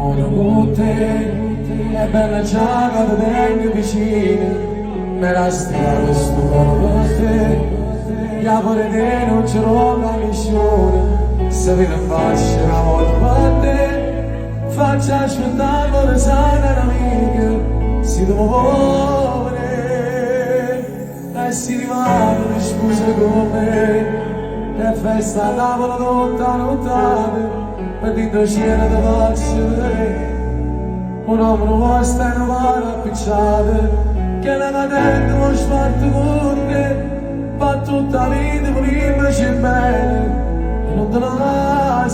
Ora con te è bella già quando tengo vicino. Me la strada sto con te, io pure te non ci roba nessuno. Se vedo faccia una volta per te, faccia aspettare come sana un'amica. Si devo volere e si rimane scusa con me. E festa a tavola tutta nottata, per dentro c'era da faccia vedere. Un uomo non può stare una mano appicciata, che la cadente mi sparto con te, fa tutta la vita per invece bene, e non te la